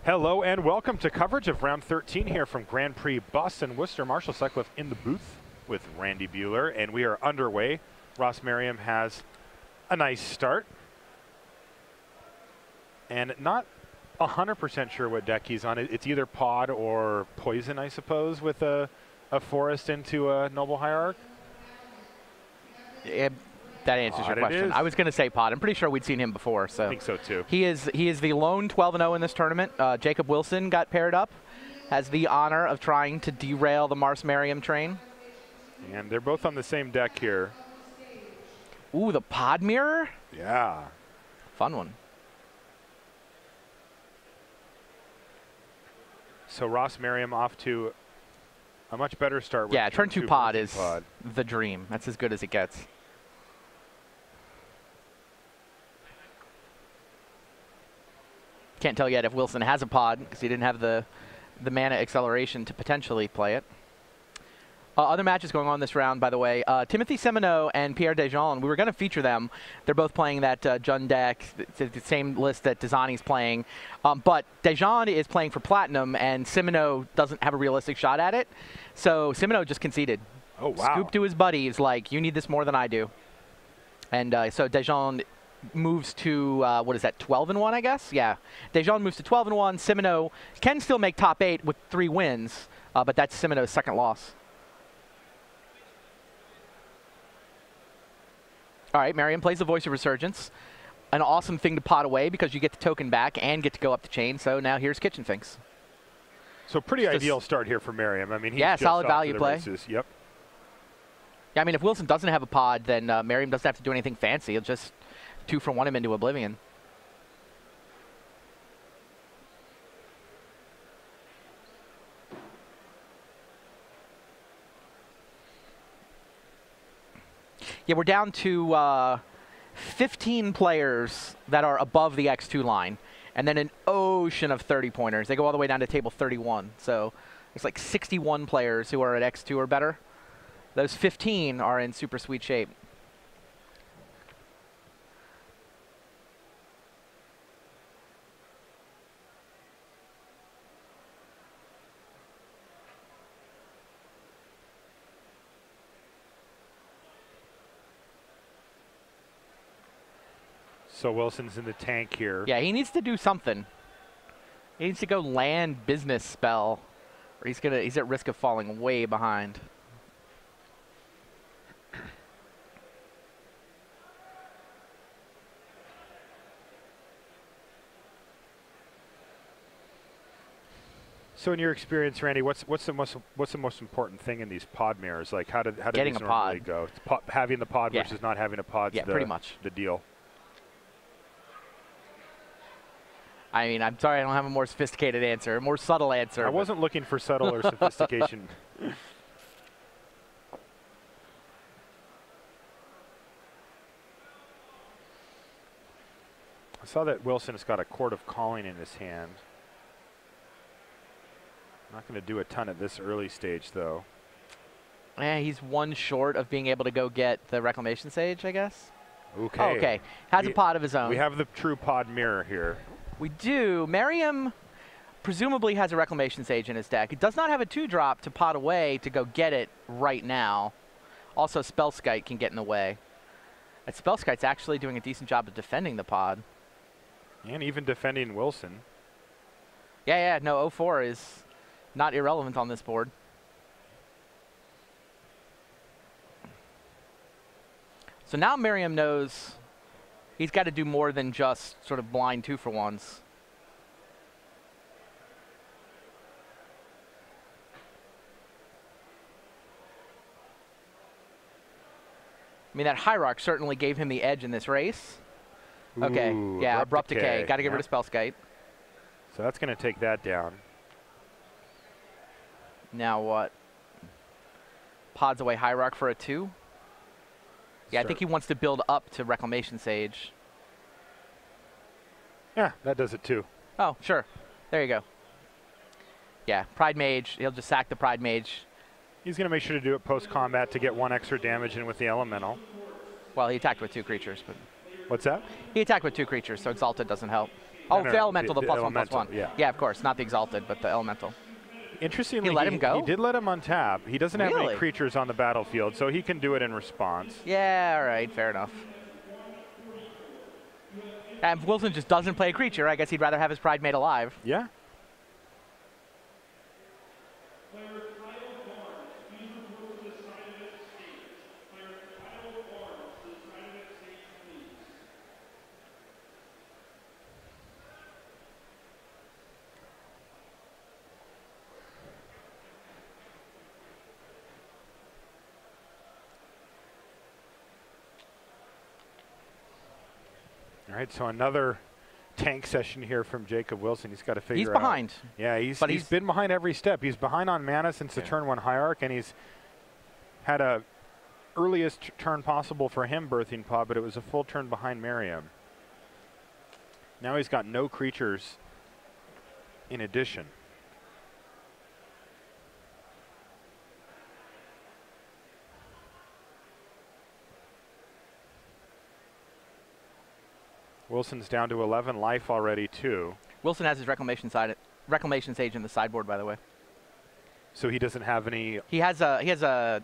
Hello and welcome to coverage of round 13 here from Grand Prix Boston. Worcester. Marshall Sutcliffe in the booth with Randy Buehler, and we are underway. Ross Merriam has a nice start, and not 100% sure what deck he's on. It's either Pod or Poison, I suppose, with a Forest into a Noble Hierarch. That answers your question. I was going to say Pod. I'm pretty sure we'd seen him before. So I think so too. He is the lone 12-0 in this tournament. Jacob Wilson got paired up, has the honor of trying to derail the Mars Merriam train. And they're both on the same deck here. Ooh, the Pod Mirror? Yeah. Fun one. So Ross Merriam off to a much better start. Yeah, turn 2 Pod is the dream. That's as good as it gets. Can't tell yet if Wilson has a Pod because he didn't have the mana acceleration to potentially play it. Other matches going on this round, by the way. Timothy Semino and Pierre Dejean, we were going to feature them. They're both playing that Jun deck, the same list that Desani's playing. But Dejean is playing for Platinum, and Semino doesn't have a realistic shot at it. So Semino just conceded. Oh, wow. Scoop to his buddy is like, you need this more than I do. And so Dejean moves to, what is that, 12-1, I guess? Yeah. Dejean moves to 12-1. Semino can still make top 8 with 3 wins, but that's Semino's second loss. All right, Merriam plays the Voice of Resurgence. An awesome thing to pot away because you get the token back and get to go up the chain. So now here's Kitchen Finks. So pretty ideal start here for Merriam. I mean, he's just solid value play. Races. Yep. Yeah, I mean, if Wilson doesn't have a Pod, then Merriam doesn't have to do anything fancy. He'll just 2-for-1 him into oblivion. Yeah, we're down to 15 players that are above the X2 line, and then an ocean of 30-pointers. They go all the way down to table 31. So there's like 61 players who are at X2 or better. Those 15 are in super sweet shape. So Wilson's in the tank here. Yeah, he needs to do something. He needs to go land business spell, or he's at risk of falling way behind. So in your experience, Randy, what's the most important thing in these Pod mirrors? Like how do Getting these a normally pod. go? Having the Pod versus not having a Pod. Yeah, pretty much the deal. I mean, I'm sorry I don't have a more sophisticated answer, a more subtle answer. I wasn't looking for subtle or sophistication. I saw that Wilson's got a Court of Calling in his hand. Not going to do a ton at this early stage, though. Yeah, he's one short of being able to go get the Reclamation Sage, I guess. Okay. Oh, okay. Has a Pod of his own. We have the true Pod mirror here. We do. Merriam presumably has a Reclamation Sage in his deck. It does not have a 2-drop to pot away to go get it right now. Also, Spellskite can get in the way. And Spellskite's actually doing a decent job of defending the Pod. And even defending Wilson. Yeah, no, 0-4 is not irrelevant on this board. So now Merriam knows he's got to do more than just sort of blind 2-for-1s. I mean, that Hierarch certainly gave him the edge in this race. Okay, Ooh, yeah, Abrupt Decay. Got to get rid of Spellskite. So that's going to take that down. Now what? Pods away Hierarch for a 2? Yeah, I think he wants to build up to Reclamation Sage. Yeah, that does it too. Oh, sure. There you go. Yeah, Pride Mage. He'll just sack the Pride Mage. He's going to make sure to do it post-combat to get 1 extra damage in with the Elemental. Well, he attacked with 2 creatures, but What's that? he attacked with 2 creatures, so Exalted doesn't help. Oh, No, the elemental, the +1/+1. elemental, yeah. Yeah, of course, not the exalted, but the elemental. Interestingly, He let him go? He did let him untap. He doesn't have any Really? creatures on the battlefield, so he can do it in response. Yeah, all right, fair enough. And if Wilson just doesn't play a creature, I guess he'd rather have his Pride Mate alive. Yeah. All right, so another tank session here from Jacob Wilson. He's got to figure out. He's behind. Yeah, he's been behind every step. He's behind on mana since the turn 1 Hierarch, and he's had a earliest turn possible for him birthing pod, but it was a full turn behind Merriam. Now he's got no creatures in addition. Wilson's down to 11 life already, too. Wilson has his Reclamation Sage in the sideboard, by the way. So he doesn't have any. He has a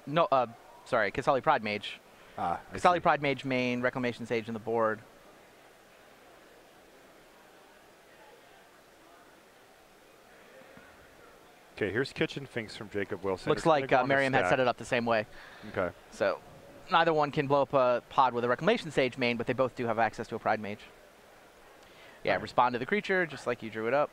Kasali Pride Mage. Kasali Pride Mage main, Reclamation Sage in the board. Okay, here's Kitchen Finks from Jacob Wilson. Looks like Merriam had set it up the same way. Okay. So neither one can blow up a pod with a Reclamation Sage main, but they both do have access to a Pride Mage. Yeah, respond to the creature just like you drew it up.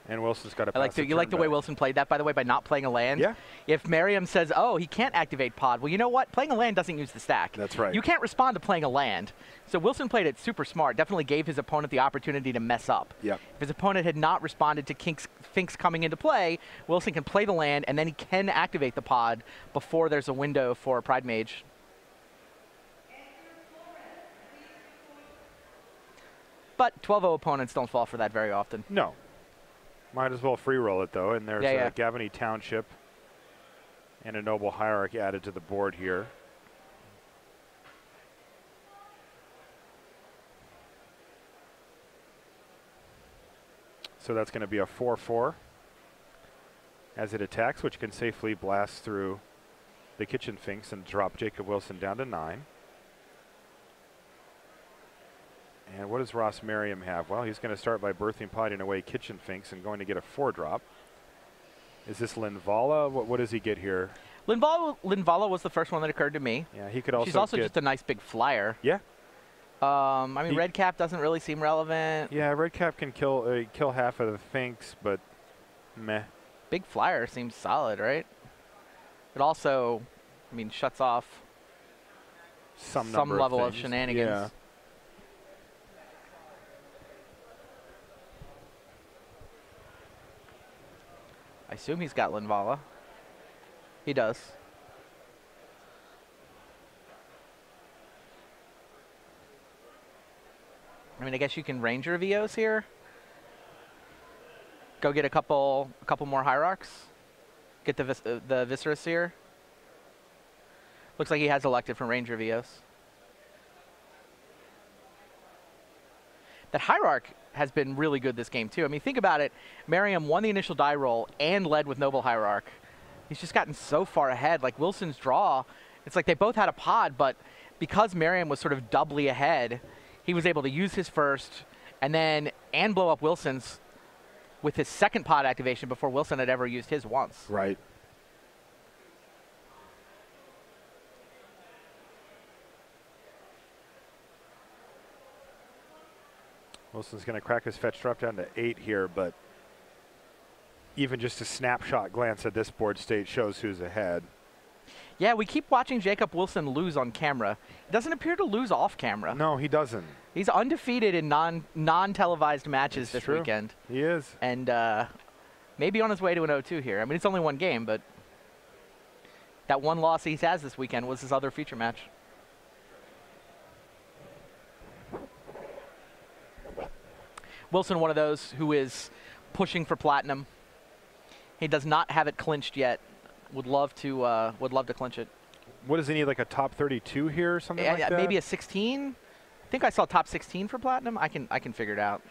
And Wilson's got to I like you like the way Wilson played that, by the way, by not playing a land. Yeah. If Merriam says, oh, he can't activate pod, well, you know what? Playing a land doesn't use the stack. That's right. You can't respond to playing a land. So Wilson played it super smart, definitely gave his opponent the opportunity to mess up. Yep. If his opponent had not responded to Finks coming into play, Wilson can play the land, and then he can activate the pod before there's a window for a Pride Mage. But 12-0 opponents don't fall for that very often. No. Might as well free roll it, though. And there's a Gavany Township and a Noble Hierarch added to the board here. So that's going to be a 4/4 as it attacks, which can safely blast through the Kitchen Finks and drop Jacob Wilson down to 9. And what does Ross Merriam have? Well, he's going to start by birthing podding away Kitchen Finks and going to get a 4-drop. Is this Linvala? What does he get here? Linvala was the first one that occurred to me. Yeah, he could also. She's also just a nice big flyer. Yeah. I mean, Red Cap doesn't really seem relevant. Yeah, Red Cap can kill half of the Finks, but meh. Big flyer seems solid, right? It also, I mean, shuts off some level of shenanigans. Yeah. I assume he's got Linvala. He does. I mean, I guess you can Ranger VOs here. Go get a couple more Hierarchs. Get the Viscera Seer. Looks like he has elected from Ranger VOs. That Hierarch has been really good this game, too. I mean, think about it. Merriam won the initial die roll and led with Noble Hierarch. He's just gotten so far ahead. Like, Wilson's draw, it's like they both had a pod, but because Merriam was sort of doubly ahead, he was able to use his first and blow up Wilson's with his second pod activation before Wilson had ever used his once. Right. Wilson's going to crack his fetch drop down to 8 here, but even just a snapshot glance at this board state shows who's ahead. Yeah, we keep watching Jacob Wilson lose on camera. He doesn't appear to lose off camera. No, he doesn't. He's undefeated in non-televised matches this true. weekend. He is. And maybe on his way to an 0-2 here. I mean, it's only one game, but that one loss he has this weekend was his other feature match. Wilson, one of those who is pushing for platinum. He does not have it clinched yet. Would love to clinch it. What does he need, like a top 32 here or something like that? Maybe a 16. think I saw top 16 for platinum. I can figure it out.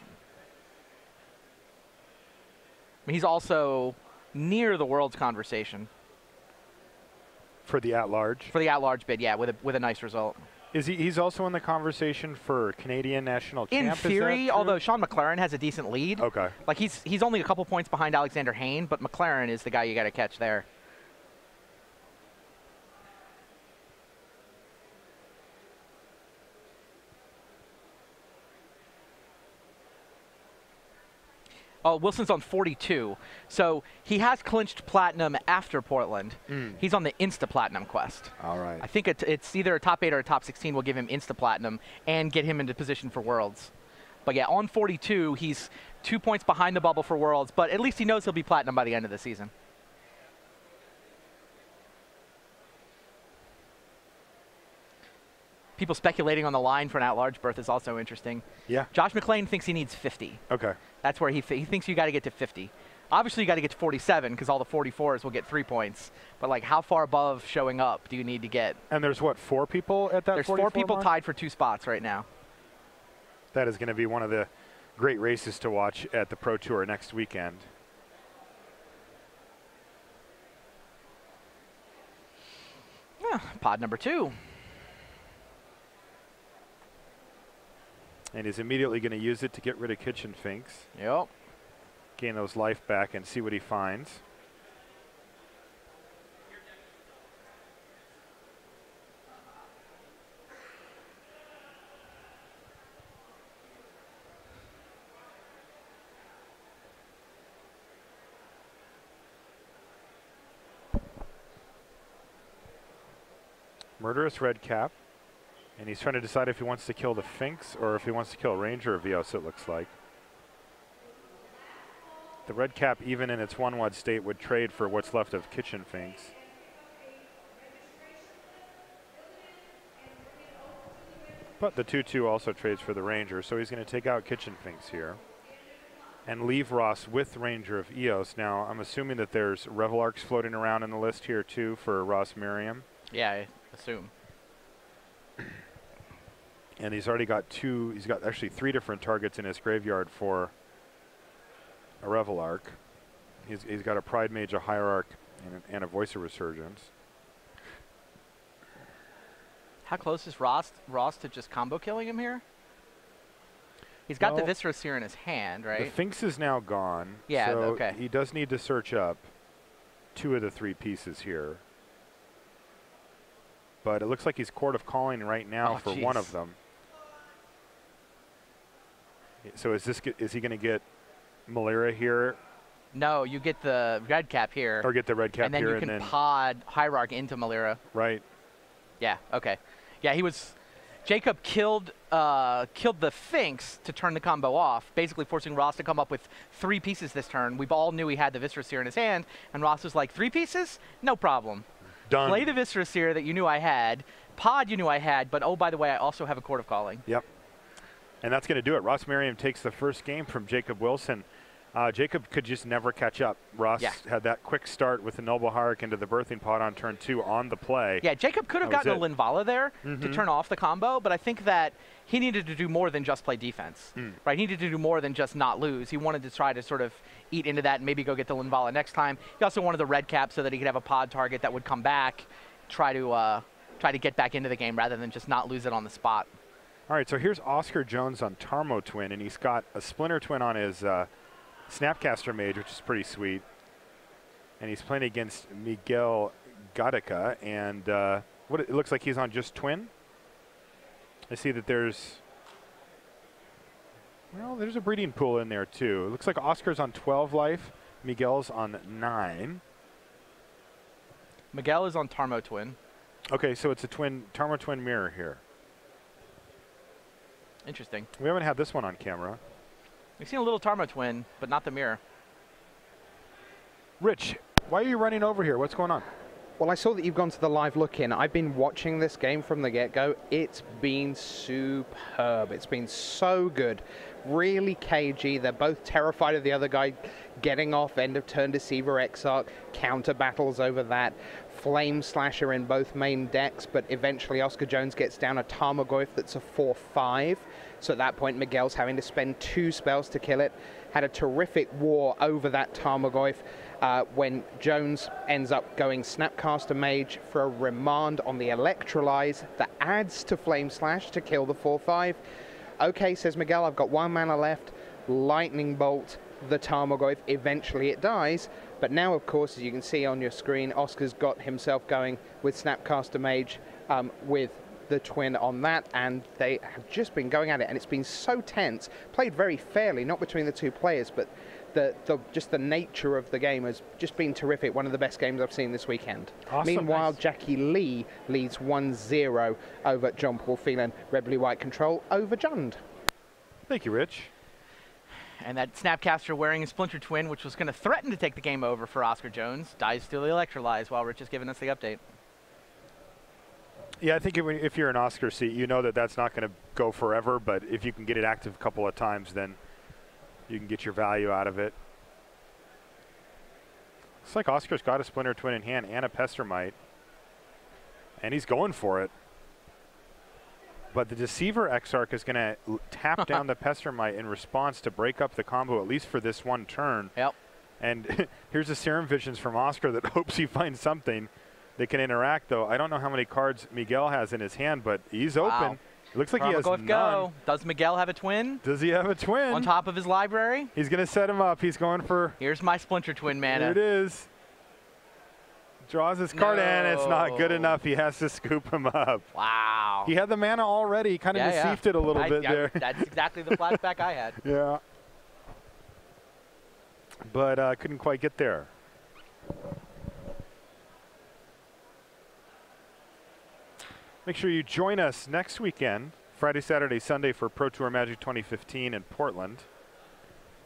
I mean, he's also near the world's conversation For the at-large? for the at-large bid. Yeah, with a nice result. Is he's also in the conversation for Canadian national champ? In theory, although Sean McLaren has a decent lead. Okay. Like he's only a couple points behind Alexander Hayne, but McLaren is the guy you got to catch there. Oh, Wilson's on 42. So he has clinched platinum after Portland. He's on the Insta-Platinum quest. All right. I think it's either a top 8 or a top 16 will give him Insta-Platinum and get him into position for Worlds. But yeah, on 42, he's 2 points behind the bubble for Worlds, but at least he knows he'll be platinum by the end of the season. People speculating on the line for an at-large berth is also interesting. Yeah. Josh McClain thinks he needs 50. Okay. That's where he thinks you got to get to 50. Obviously, you got to get to 47 because all the 44s will get 3 points. But like, how far above showing up do you need to get? And there's what, 4 people at that? There's 4 people mark? tied for 2 spots right now. That is going to be one of the great races to watch at the Pro Tour next weekend. Yeah, pod number 2. And he's immediately going to use it to get rid of Kitchen Finks. Yep. Gain those life back and see what he finds. Murderous red cap. And he's trying to decide if he wants to kill the Finks or if he wants to kill Ranger or Vios, it looks like. The red cap, even in its 1-wad state, would trade for what's left of Kitchen Finks. But the 2-2 also trades for the Ranger, so he's going to take out Kitchen Finks here. And leave Ross with Ranger of Eos. Now, I'm assuming that there's Revel Arcs floating around in the list here, too, for Ross Merriam. Yeah, I assume. And he's already got he's got actually 3 different targets in his graveyard for a Revel Arc. He's got a Pride Mage, a Hierarch, and a Voice of Resurgence. How close is Ross to just combo killing him here? He's got the Viscera Seer in his hand, right? The Finks is now gone. Yeah, so okay. He does need to search up 2 of the 3 pieces here. But it looks like he's Court of Calling right now for one of them. So is he going to get Malira here? No, you get the red cap here. Or get the red cap and then here. You can pod Hierarch into Malira. Right. Yeah, okay. Yeah, Jacob killed the Finks to turn the combo off, basically forcing Ross to come up with 3 pieces this turn. We all knew he had the Viscera Seer in his hand, and Ross was like, 3 pieces? No problem. Done. Play the Viscera Seer that you knew I had, pod you knew I had, but oh, by the way, I also have a Court of Calling. Yep. And that's going to do it. Ross Merriam takes the first game from Jacob Wilson. Jacob could just never catch up. Ross had that quick start with the Noble Hierarch into the Birthing Pod on turn 2 on the play. Yeah, Jacob could have gotten a Linvala there to turn off the combo, but I think that he needed to do more than just play defense. Right? He needed to do more than just not lose. He wanted to try to sort of eat into that and maybe go get the Linvala next time. He also wanted the red cap so that he could have a pod target that would come back, try to get back into the game rather than just not lose it on the spot. All right, so here's Oscar Jones on Tarmo Twin, and he's got a Splinter Twin on his Snapcaster Mage, which is pretty sweet. And he's playing against Miguel Gatica, and it looks like he's on just Twin. I see that there's a breeding pool in there too. It looks like Oscar's on 12 life, Miguel's on 9. Miguel is on Tarmo Twin. Okay, so it's a Tarmo Twin mirror here. Interesting. We haven't had this one on camera. We've seen a little Tarmo Twin, but not the mirror. Rich, why are you running over here? What's going on? Well, I saw that you've gone to the live look-in. I've been watching this game from the get-go. It's been superb. It's been so good. Really cagey. They're both terrified of the other guy getting off end-of-turn Deceiver Exarch. Counter battles over that. Flame Slasher in both main decks, but eventually Oscar Jones gets down a Tarmogoyf that's a 4/5. So at that point, Miguel's having to spend 2 spells to kill it. Had a terrific war over that Tarmogoyf. When Jones ends up going Snapcaster Mage for a remand on the Electrolyze that adds to Flame Slash to kill the 4/5. Okay, says Miguel, I've got 1 mana left. Lightning Bolt the Tarmogoyf. Eventually it dies. But now, of course, as you can see on your screen, Oscar's got himself going with Snapcaster Mage with the twin on that, and they have just been going at it, and it's been so tense. Played very fairly, not between the 2 players, but just the nature of the game has just been terrific. One of the best games I've seen this weekend. Awesome. Meanwhile, Nice. Jackie Lee leads 1-0 over John Paul Phelan. Red, blue, white control over Jund. Thank you, Rich. And that Snapcaster wearing a Splinter Twin, which was going to threaten to take the game over for Oscar Jones, dies to the Electrolyze while Rich is giving us the update. Yeah, I think if you're in Oscar seat, you know that that's not going to go forever, but if you can get it active a couple of times, then you can get your value out of it. Looks like Oscar's got a Splinter Twin in hand and a Pestermite, and he's going for it. But the Deceiver Exarch is going to tap down the Pestermite in response to break up the combo, at least for this one turn. Yep. And here's a Serum Visions from Oscar that hopes he finds something. They can interact, though. I don't know how many cards Miguel has in his hand, but he's open. It looks like he has none. Go. Does Miguel have a twin? Does he have a twin? On top of his library? He's going to set him up. He's going for... Here's my Splinter Twin mana. Here it is. Draws his card, and it's not good No. enough. He has to scoop him up. Wow. He had the mana already. He kind of deceived it a little bit there. That's exactly the flashback I had. Yeah. But couldn't quite get there. Make sure you join us next weekend, Friday, Saturday, Sunday, for Pro Tour Magic 2015 in Portland.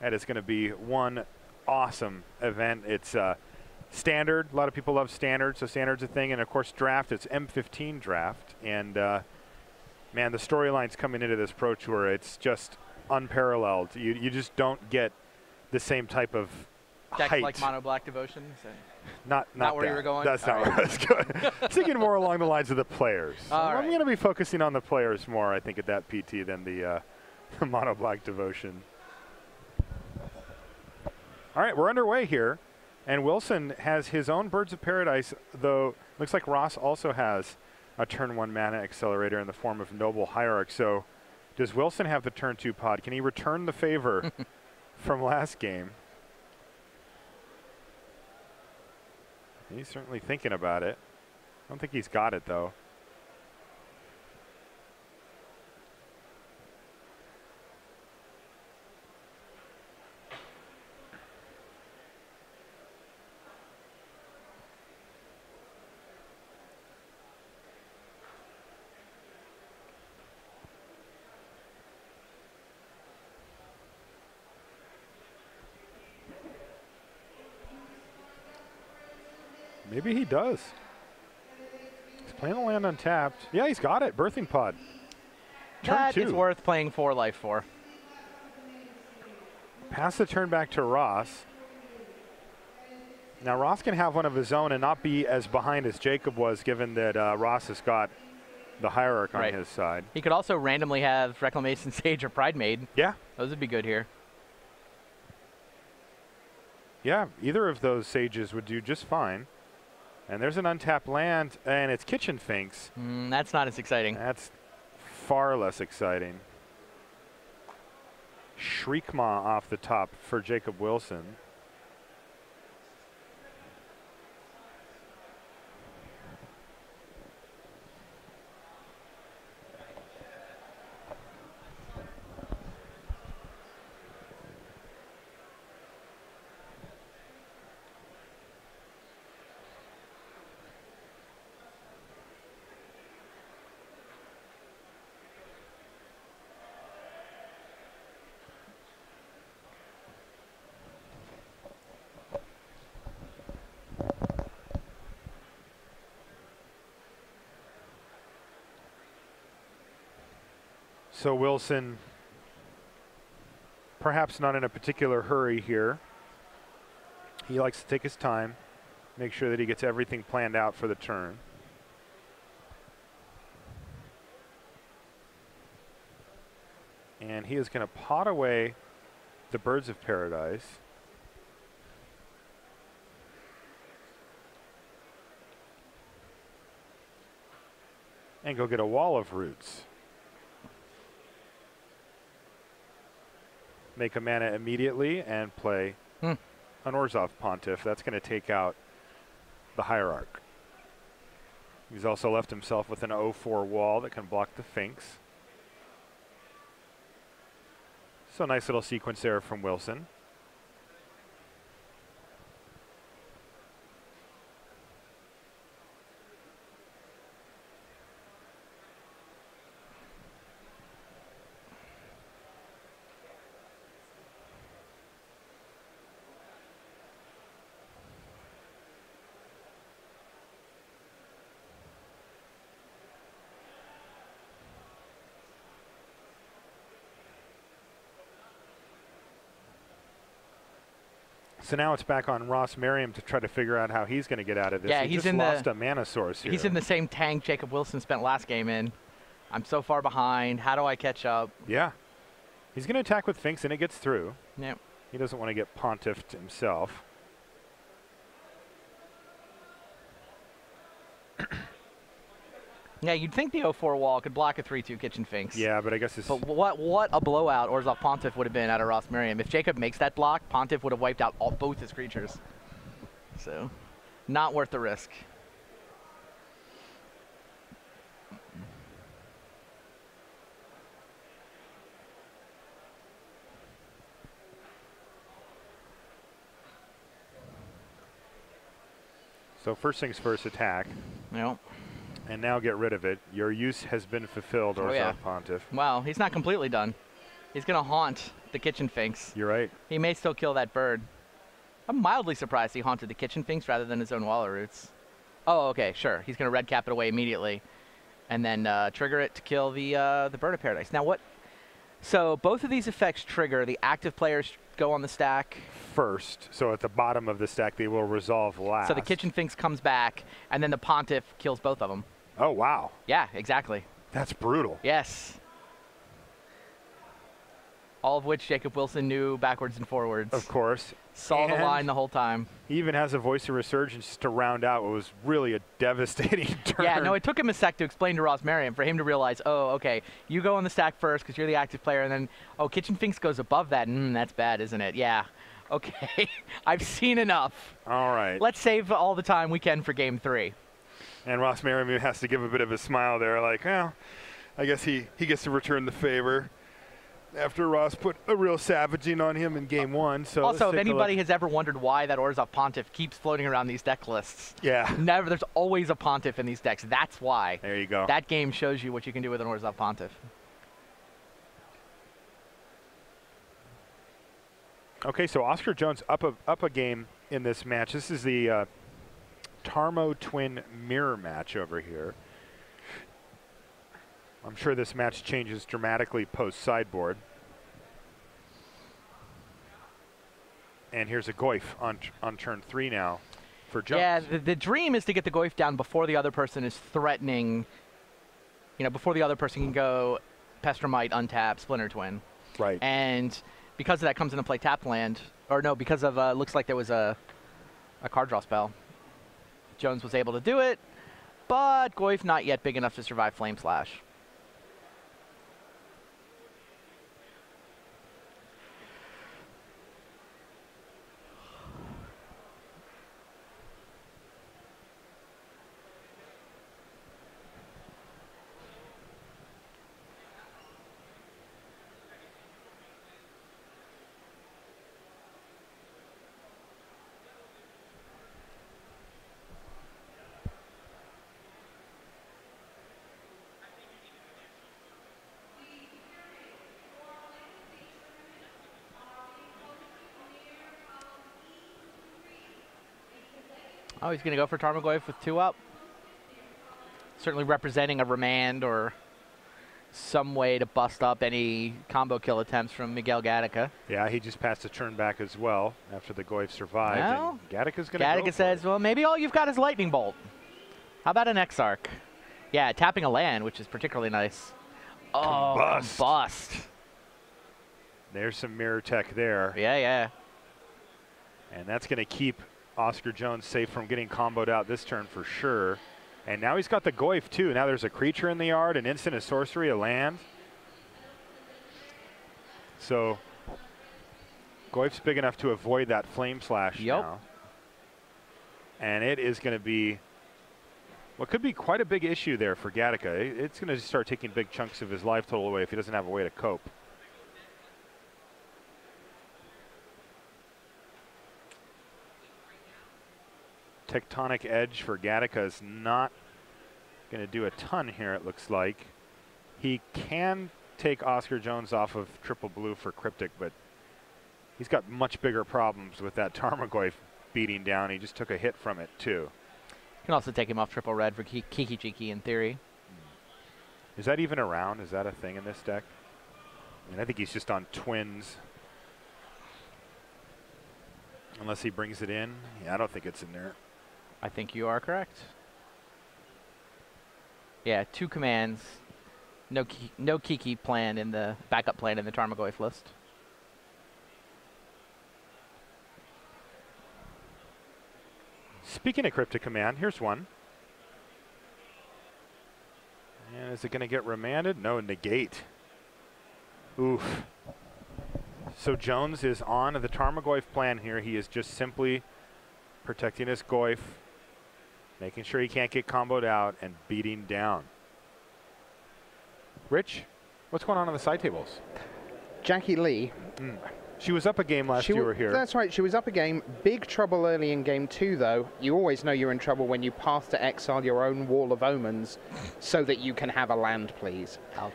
That is going to be one awesome event. It's standard. A lot of people love standard, so standard's a thing. And, of course, draft. It's M15 draft. And, man, the storylines coming into this Pro Tour, it's just unparalleled. You just don't get the same type of Decks height. like Mono Black Devotion? So Not where that. you were going? That's All not where I was going. Thinking more along the lines of the players. All I'm right. going to be focusing on the players more, I think, at that PT than the Mono Black Devotion. All right, we're underway here. And Wilson has his own Birds of Paradise, though looks like Ross also has a turn 1 mana accelerator in the form of Noble Hierarch. So does Wilson have the turn 2 pod? Can he return the favor from last game? He's certainly thinking about it. I don't think he's got it, though. Maybe he does. He's playing a land untapped. Yeah, he's got it. Birthing Pod. Turn that 2. is worth playing 4 life for. Pass the turn back to Ross. Now, Ross can have one of his own and not be as behind as Jacob was, given that Ross has got the Hierarch on his side. He could also randomly have Reclamation Sage or Pride Maid. Yeah. Those would be good here. Yeah, either of those sages would do just fine. And there's an untapped land, and it's Kitchen Finks. That's not as exciting. That's far less exciting. Shriekmaw off the top for Jacob Wilson. So Wilson, perhaps not in a particular hurry here. He likes to take his time, make sure that he gets everything planned out for the turn. And he is going to pot away the Birds of Paradise. And go get a Wall of Roots. Make a mana immediately and play an Orzhov Pontiff. That's going to take out the Hierarch. He's also left himself with an 0-4 wall that can block the Finks. So nice little sequence there from Wilson. So now it's back on Ross Merriam to try to figure out how he's going to get out of this. Yeah, he he's just in lost a mana source here. He's in the same tank Jacob Wilson spent last game in. I'm so far behind. How do I catch up? Yeah. He's going to attack with Finks, and it gets through. Yep. He doesn't want to get pontiffed himself. Yeah, you'd think the 0-4 wall could block a 3-2 Kitchen Finks. Yeah, but I guess it's... But what a blowout Orzhov Pontiff would have been out of Ross Merriam. If Jacob makes that block, Pontiff would have wiped out both his creatures. So, not worth the risk. So first things first, attack. Yep. And now get rid of it. Your use has been fulfilled, Orzhov Pontiff. Well, he's not completely done. He's going to haunt the Kitchen Finks. You're right. He may still kill that bird. I'm mildly surprised he haunted the Kitchen Finks rather than his own Wall of Roots. Oh, okay, sure. He's going to red cap it away immediately and then trigger it to kill the Bird of Paradise. Now what? So both of these effects trigger. The active players go on the stack first. So at the bottom of the stack, they will resolve last. So the Kitchen Finks comes back, and then the Pontiff kills both of them. Oh, wow. Yeah, exactly. That's brutal. Yes. All of which Jacob Wilson knew backwards and forwards. Of course. Saw the line the whole time. He even has a voice of resurgence to round out what was really a devastating turn. Yeah, no, it took him a sec to explain to Ross Merriam for him to realize, oh, okay, you go on the stack first because you're the active player, and then, oh, Kitchen Finks goes above that. That's bad, isn't it? Yeah. Okay. I've seen enough. All right. Let's save all the time we can for Game 3. And Ross Merriam has to give a bit of a smile there, like, well, I guess he gets to return the favor after Ross put a real savaging on him in Game 1. So also, if anybody has ever wondered why that Orzhov Pontiff keeps floating around these deck lists, yeah, never. There's always a Pontiff in these decks. That's why. There you go. That game shows you what you can do with an Orzhov Pontiff. Okay, so Oscar Jones up a game in this match. This is the Tarmo Twin mirror match over here. I'm sure this match changes dramatically post-sideboard. And here's a Goyf on turn 3 now for Jones. Yeah, the dream is to get the Goyf down before the other person is threatening, before the other person can go Pestromite, untap, Splinter Twin. Right. And because of that comes into play tap land, or no, because of, looks like there was a card draw spell. Jones was able to do it, but Goyf not yet big enough to survive Flame Slash. Oh, he's going to go for Tarmogoyf with 2 up. Certainly representing a remand or some way to bust up any combo kill attempts from Miguel Gattaca. Yeah, he just passed a turn back as well after the Goyf survived. Well, and Gattaca's going to go Gattaca says, well, maybe all you've got is Lightning Bolt. How about an X-Arc? Yeah, tapping a land, which is particularly nice. Oh, combust. There's some mirror tech there. Yeah, yeah. And that's going to keep Oscar Jones safe from getting comboed out this turn for sure. And now he's got the Goyf too. Now there's a creature in the yard, an instant, a sorcery, a land. So Goyf's big enough to avoid that flame slash now. And it is going to be what could be quite a big issue there for Gattaca. It's going to start taking big chunks of his life total away if he doesn't have a way to cope. Tectonic Edge for Gattaca is not going to do a ton here, it looks like. He can take Oscar Jones off of triple blue for Cryptic, but he's got much bigger problems with that Tarmogoyf beating down. He just took a hit from it, too. You can also take him off triple red for Kiki Jiki in theory. Is that even around? Is that a thing in this deck? I mean, I think he's just on twins. Unless he brings it in. Yeah, I don't think it's in there. I think you are correct. Yeah, 2 commands. No Kiki plan in the backup plan in the Tarmogoyf list. Speaking of Cryptic Command, here's one. And is it going to get remanded? No, negate. Oof. So Jones is on the Tarmogoyf plan here. He is just simply protecting his Goyf, making sure he can't get comboed out, and beating down. Rich, what's going on the side tables? Jackie Lee. She was up a game last you were here. That's right, she was up a game. Big trouble early in game 2, though. You always know you're in trouble when you path to exile your own Wall of Omens so that you can have a land, please. Ouch.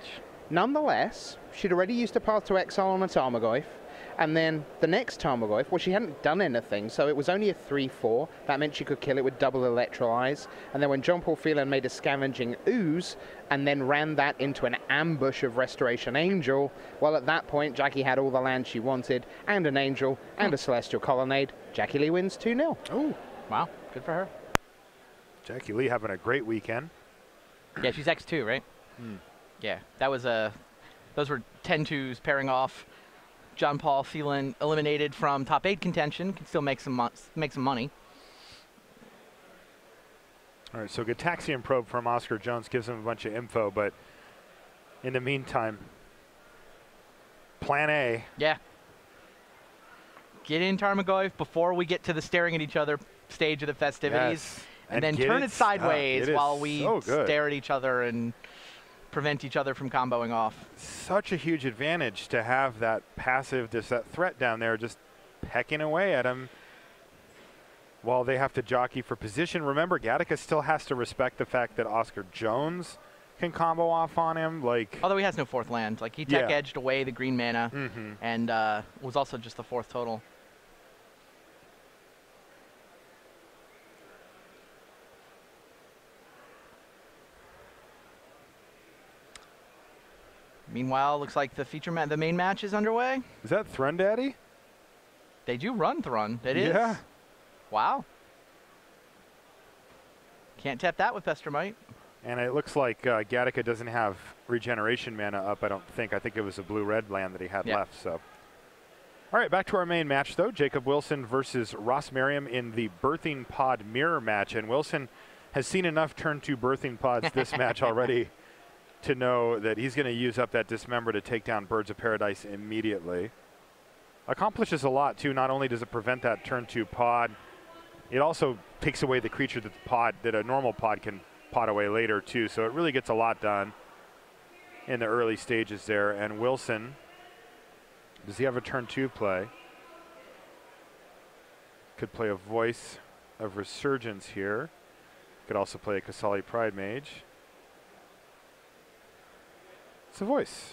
Nonetheless, she'd already used a path to exile on a Tarmogoyf. And then the next Tarmogoyf, well, she hadn't done anything, so it was only a 3-4. That meant she could kill it with double Electrolyze. And then when John Paul Phelan made a Scavenging Ooze and then ran that into an ambush of Restoration Angel, well, at that point, Jackie had all the land she wanted, and an Angel, and a Celestial Colonnade. Jackie Lee wins 2-0. Oh, wow. Good for her. Jackie Lee having a great weekend. Yeah, she's X2, right? Yeah, that was those were 10-2s pairing off. John Paul Phelan eliminated from top 8 contention, can still make some money. All right, so Gataxian Probe from Oscar Jones gives him a bunch of info, but in the meantime, plan A. Yeah. Get in Tarmogoyf before we get to the staring at each other stage of the festivities. Yes. And then turn it sideways while we so stare at each other and prevent each other from comboing off. Such a huge advantage to have that passive, that threat down there just pecking away at him while they have to jockey for position. Remember, Gattaca still has to respect the fact that Oscar Jones can combo off on him. Although he has no 4th land. Like, he tech-edged away the green mana and was also just the 4th total. Meanwhile, looks like the main match is underway. Is that Thrun Daddy? They do run Thrun. It is. Yeah. Wow. Can't tap that with Pester Might. And it looks like Gattaca doesn't have regeneration mana up, I don't think. I think it was a blue-red land that he had left. So, all right, back to our main match, though. Jacob Wilson versus Ross Merriam in the Birthing Pod mirror match. And Wilson has seen enough turn 2 Birthing Pods this match already to know that he's going to use up that Dismember to take down Birds of Paradise immediately. Accomplishes a lot, too. Not only does it prevent that turn 2 pod, it also takes away the creature that a normal pod can pot away later, too. So it really gets a lot done in the early stages there. And Wilson, does he have a turn 2 play? Could play a Voice of Resurgence here. Could also play a Kasali Pride Mage. It's a Voice.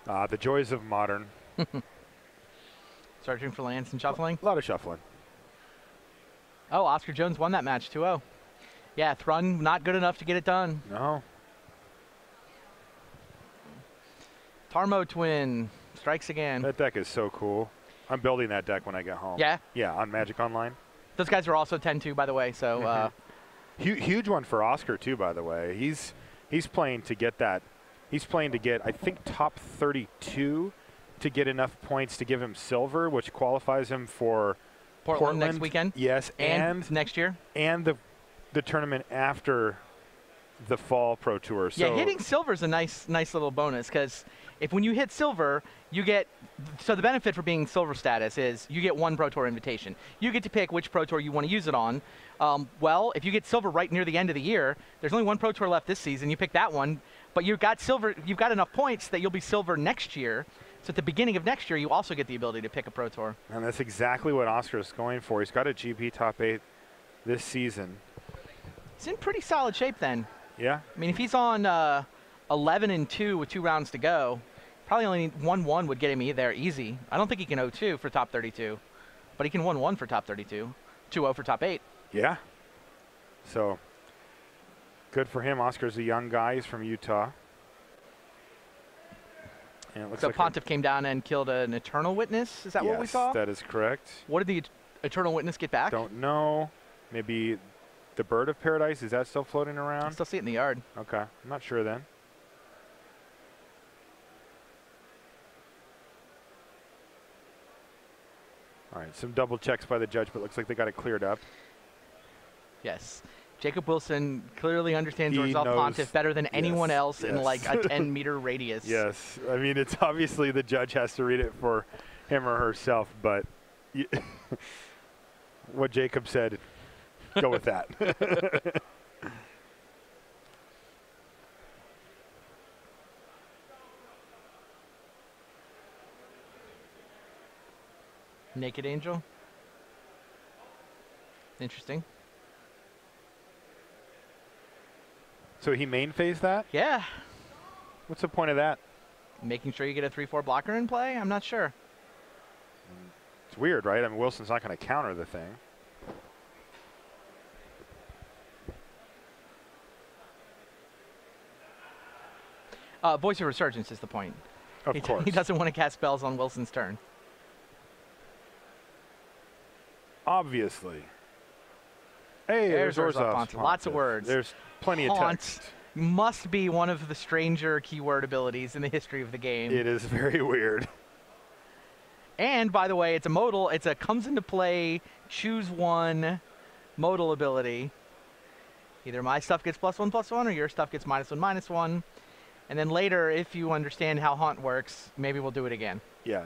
The joys of modern. Searching for lands and shuffling. A lot of shuffling. Oh, Oscar Jones won that match 2-0. Yeah, Thrun not good enough to get it done. No. Tarmo Twin strikes again. That deck is so cool. I'm building that deck when I get home. Yeah? Yeah, on Magic Online. Those guys are also 10-2, by the way, so... Huge one for Oscar, too, by the way. He's playing to get that. He's playing to get, I think, top 32 to get enough points to give him silver, which qualifies him for Portland next weekend? Yes, and next year? And the tournament after the Fall Pro Tour. So yeah, hitting silver is a nice little bonus, because when you hit silver, you get... So the benefit for being silver status is you get one Pro Tour invitation. You get to pick which Pro Tour you want to use it on. Well, if you get silver right near the end of the year, there's only one Pro Tour left this season. You pick that one, but you've got silver. You've got enough points that you'll be silver next year. So at the beginning of next year, you also get the ability to pick a Pro Tour. And that's exactly what Oscar is going for. He's got a GP top 8 this season. He's in pretty solid shape then. Yeah. I mean, if he's on 11-2 with 2 rounds to go, probably only 1-1 would get him there easy. I don't think he can 0-2 for top 32, but he can 1-1 for top 32, 2-0 for top 8. Yeah. So good for him. Oscar's a young guy. He's from Utah. And it looks so like Pontiff came down and killed an Eternal Witness. Is that what we saw? Yes, that is correct. What did the Eternal Witness get back? Don't know. Maybe the Bird of Paradise. Is that still floating around? I still see it in the yard. Okay. I'm not sure then. All right, some double checks by the judge, but looks like they got it cleared up. Yes. Jacob Wilson clearly understands He Orzhov knows- Pontiff better than anyone else in yes. like a 10-meter radius. Yes. I mean, it's obviously the judge has to read it for him or herself, but what Jacob said, go with that. Naked Angel. Interesting. So he main phased that? Yeah. What's the point of that? Making sure you get a 3-4 blocker in play? I'm not sure. It's weird, right? I mean, Wilson's not going to counter the thing. Voice of Resurgence is the point. Of course. He doesn't want to cast spells on Wilson's turn. Obviously. Hey, There's there's Orzhov Orzhov Pontiff. Lots of words. There's plenty of Haunt text. must be one of the stranger keyword abilities in the history of the game. It is very weird. And by the way, it's a modal. It's a comes into play, choose one modal ability. Either my stuff gets +1/+1 or your stuff gets -1/-1. And then later, if you understand how Haunt works, maybe we'll do it again. Yeah.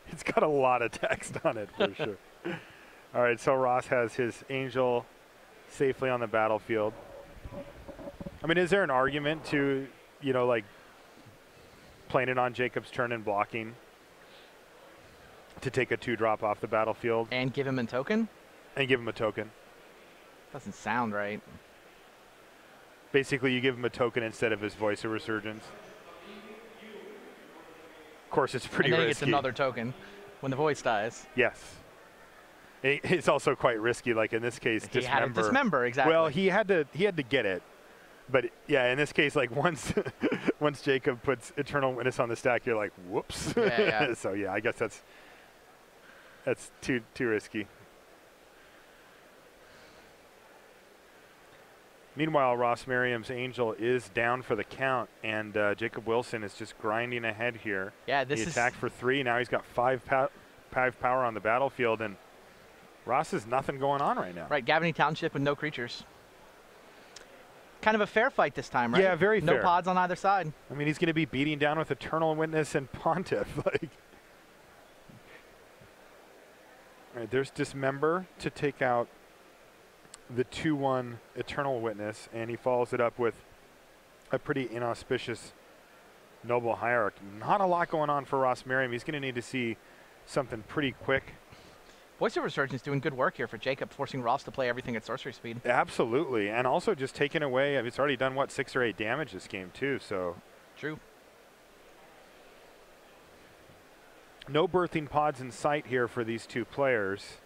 It's got a lot of text on it for sure. All right, so Ross has his Angel safely on the battlefield. I mean, is there an argument to, you know, like playing it on Jacob's turn and blocking to take a 2-drop off the battlefield? And give him a token? And give him a token. Doesn't sound right. Basically, you give him a token instead of his Voice of Resurgence. Of course, it's pretty and then risky. he gets another token when the voice dies. Yes. It's also quite risky, like in this case, He had to dismember, exactly. Well, he had to get it. But yeah, in this case, like once once Jacob puts Eternal Witness on the stack, you're like, whoops. Yeah. So yeah, I guess that's too risky. Meanwhile, Ross Merriam's Angel is down for the count, and Jacob Wilson is just grinding ahead here. Yeah, this he is attacked for 3. Now he's got 5 power on the battlefield, and Ross has nothing going on right now. right. Gavany Township with no creatures. Kind of a fair fight this time, right? Yeah, very no fair. No pods on either side. I mean, he's going to be beating down with Eternal Witness and Pontiff. Like, all right, there's Dismember to take out the 2/1 Eternal Witness, and he follows it up with a pretty inauspicious Noble Hierarch. Not a lot going on for Ross Merriam. He's going to need to see something pretty quick Voice of Resurgence doing good work here for Jacob, forcing Ross to play everything at sorcery speed. Absolutely, and also just taking away. I mean, it's already done what 6 or 8 damage this game too. So True. no birthing pods in sight here for these two players.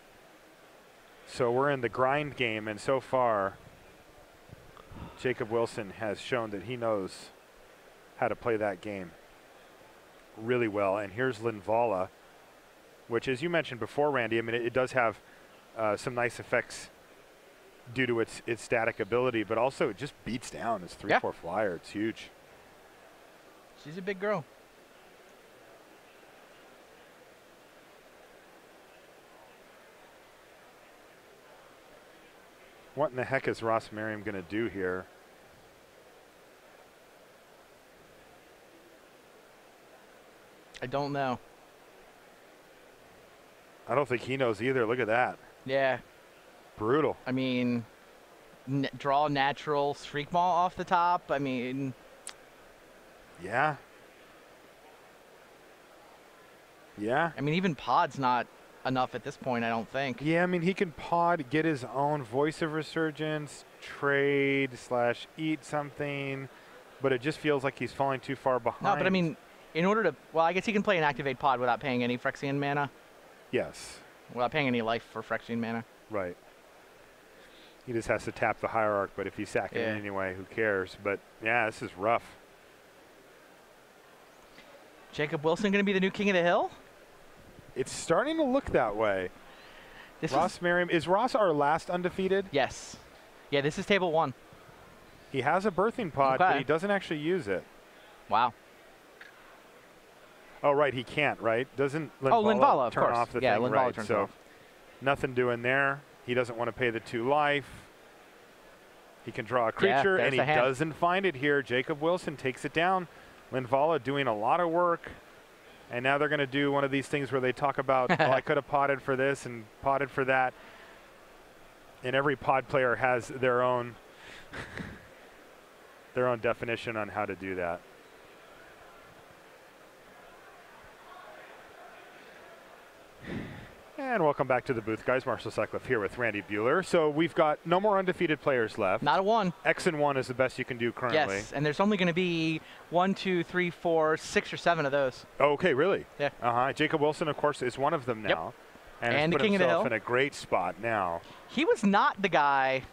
So we're in the grind game, and so far, Jacob Wilson has shown that he knows how to play that game really well. And here's Linvala, which, as you mentioned before, Randy, I mean, it does have some nice effects due to its static ability, but also it just beats down as 3/4 flyer. It's huge. She's a big girl. What in the heck is Ross Merriam going to do here? I don't know. I don't think he knows either. Look at that. Yeah. Brutal. I mean, draw natural streak ball off the top. I mean, Yeah. Yeah. I mean, even pod's not enough at this point, I don't think. Yeah, I mean, he can pod, get his own Voice of Resurgence, trade / eat something, but it just feels like he's falling too far behind. No, but I mean, in order to, well, I guess he can play an activate pod without paying any Phyrexian mana, Yes, without paying any life for Phyrexian mana. right. He just has to tap the Hierarch, but if he's sacking it anyway, who cares? But yeah, this is rough. Jacob Wilson going to be the new king of the hill? It's starting to look that way. This Ross Merriam, is Ross our last undefeated? Yes. Yeah, this is table 1. He has a birthing pod, but he doesn't actually use it. Wow. Oh, right, he can't, right? Doesn't Linvala, of turn course. off the Yeah, thing? Linvala Right, turns so off. nothing doing there. He doesn't want to pay the 2 life. He can draw a creature, and he doesn't find it here. Jacob Wilson takes it down. Linvala doing a lot of work. And now they're going to do one of these things where they talk about, oh, I could have potted for this and potted for that. And every pod player has their own definition on how to do that. And welcome back to the booth, guys. Marshall Sutcliffe here with Randy Buehler. So we've got no more undefeated players left. Not a 1. X and 1 is the best you can do currently. Yes, and there's only going to be 1, 2, 3, 4, 6 or 7 of those. Oh, okay, really? Yeah. Jacob Wilson, of course, is one of them now. Yep. And the put king of the hill. himself in a great spot now. He was not the guy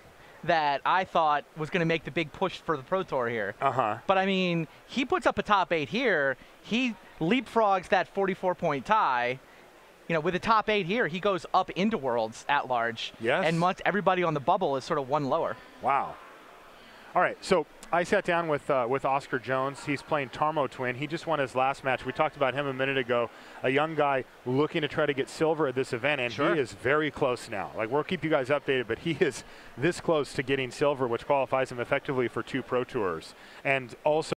that I thought was going to make the big push for the Pro Tour here. But, I mean, he puts up a top 8 here. He leapfrogs that 44-point tie. You know, with the top 8 here, he goes up into Worlds at large. Yes. And everybody on the bubble is sort of 1 lower. Wow. All right, so I sat down with Oscar Jones. He's playing Tarmo Twin. He just won his last match. We talked about him a minute ago, a young guy looking to try to get silver at this event, and he is very close now. Like, we'll keep you guys updated, but he is this close to getting silver, which qualifies him effectively for 2 Pro Tours. And also